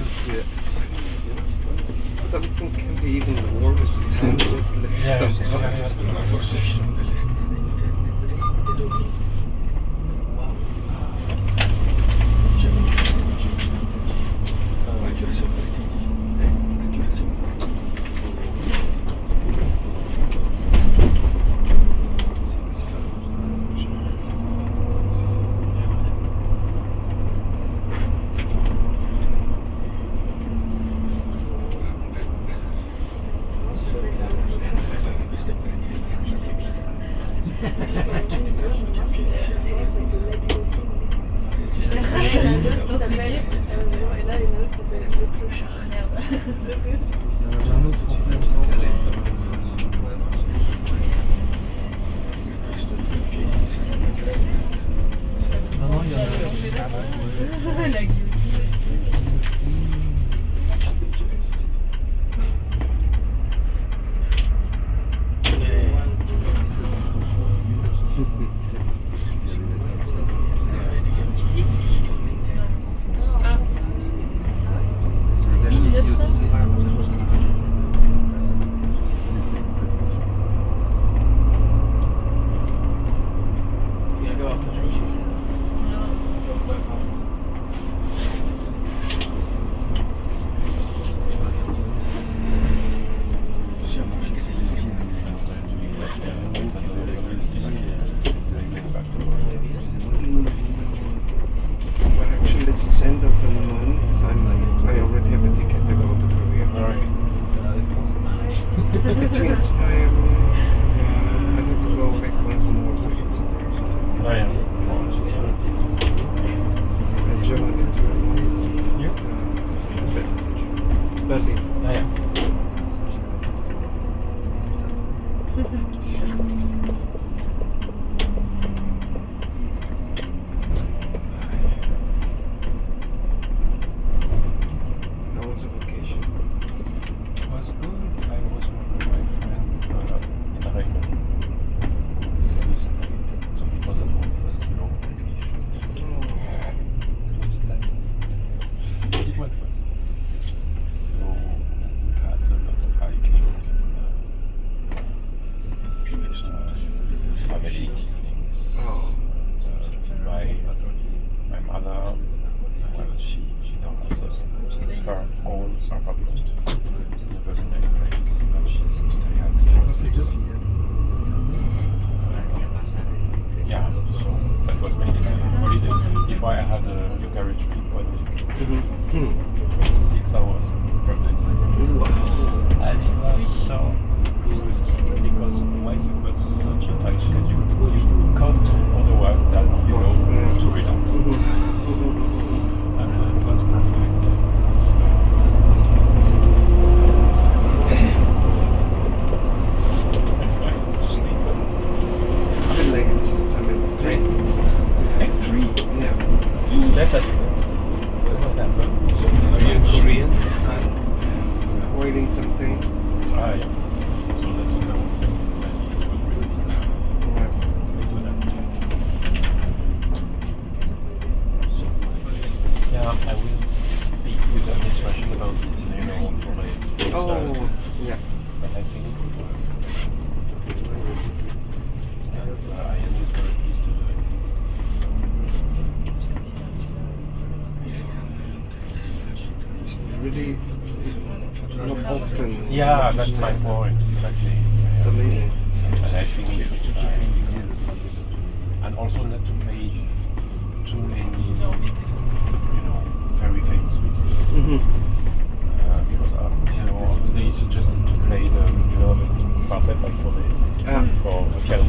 Yeah. Something can be even more with tangible stuff. Between time, I need to go back once more to Italy. Germany. Berlin. How was the vacation? It was good. I was with my friend in Raymond. So it was a first long vacation. It was a test. But it went well. So we had a lot of hiking, family evenings. My mother, she does her own apartment in a very nice place, and she's totally happy. Yeah, so that was mainly my holiday. If I had a yoga retreat 1 week, 6 hours per day. And it was so good because when you got such a tight schedule, you can't do otherwise than to relax. And it was perfect. Slept at 4. What happened? So are you Korean? Avoiding something? Yeah. So that's another thing that we do that. So, yeah, I will speak with the administration about this, for the yeah. But I think it would work. And I am very pleased to do it. So. It's really not often. Yeah, that's my point, exactly. It's amazing. And I think we should try because, and also not to pay too many, very famous pieces. Because they suggested to play the quartet like for the piano quartet,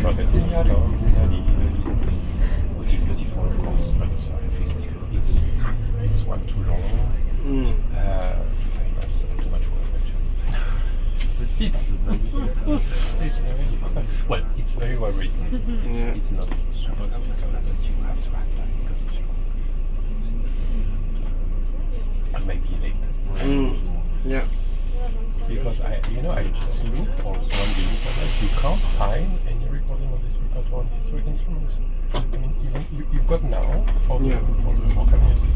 which is beautiful, of course, but I think it's one too long. Famous, too much work actually. It's very well written. It's not super difficult, but you have to act like because it's long. And maybe late. Yeah. Because I just looked also on the internet. You can't find any recording of this repertoire on these 3 instruments. I mean, even you've got now for the vocal music.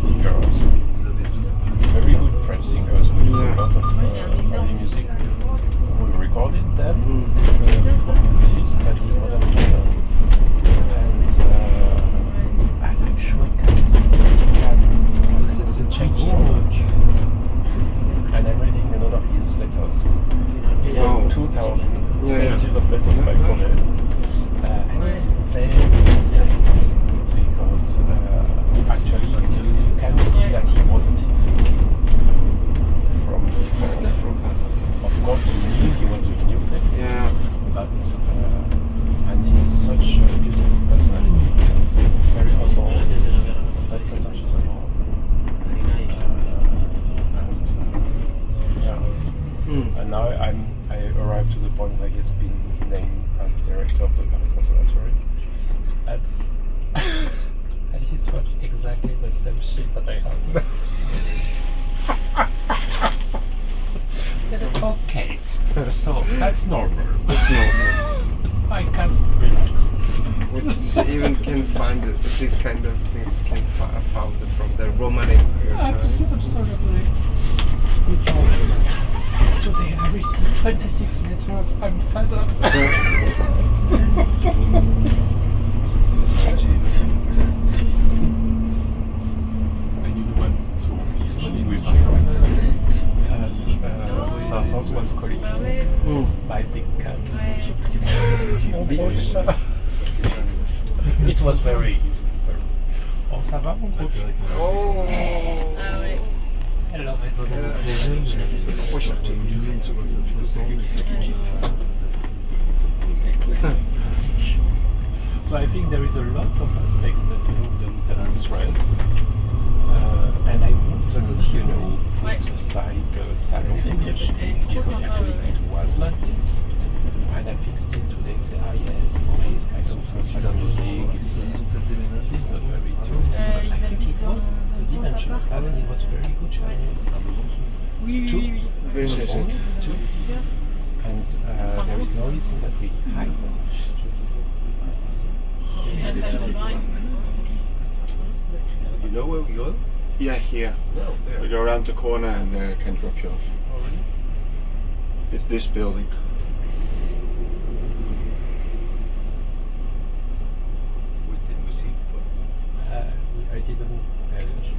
singers, very good French singers who do a lot of early music. We recorded them for release, but we wasn't and I'm sure it can change so much. And I'm reading another of his letters. Wow. 2,000 Yeah. pages of letters by Follett. And it's very fascinating because actually you can see that he was still thinking from past. Of course he knew he was doing new things. Yeah. But and he's such a beautiful personality, very humble, very pretentious at all. And now I arrived to the point where he's been named as director of the Paris Conservatory. And he's got exactly the same shit that I have. Okay, so that's normal. It's normal. I can relax. Which even can find this kind of things can found from the Roman Empire time. Absolutely. Today I received 26 letters. I'm fed up. And you know what? So studying with Saint-Saëns. Saint-Saëns was calling my big cat. It was very. Oh, ça va, mon coach? Oh. Ah ouais. I love it. So I think there is a lot of aspects that we can stress, and I wouldn't, put aside salon because actually it was like this, and I think still today there are yes, always kind of salon music is not very interesting, but I think it was the dimension of that, and it was very good Chinese. Oui. Very nice. And there is no reason that we hide them. You know where we go? Yeah, here. No, there. We go around the corner and can drop you off. Oh, really? It's this building. Didn't we see it before? I didn't pay attention.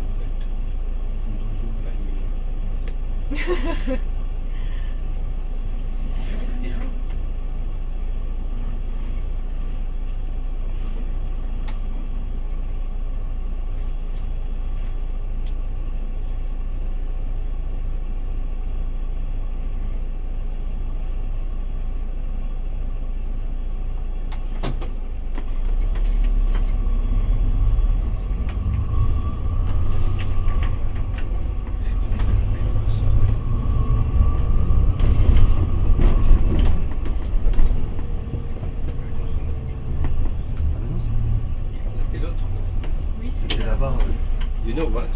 C'était l'autre. Oui, C'était là-bas. You know what?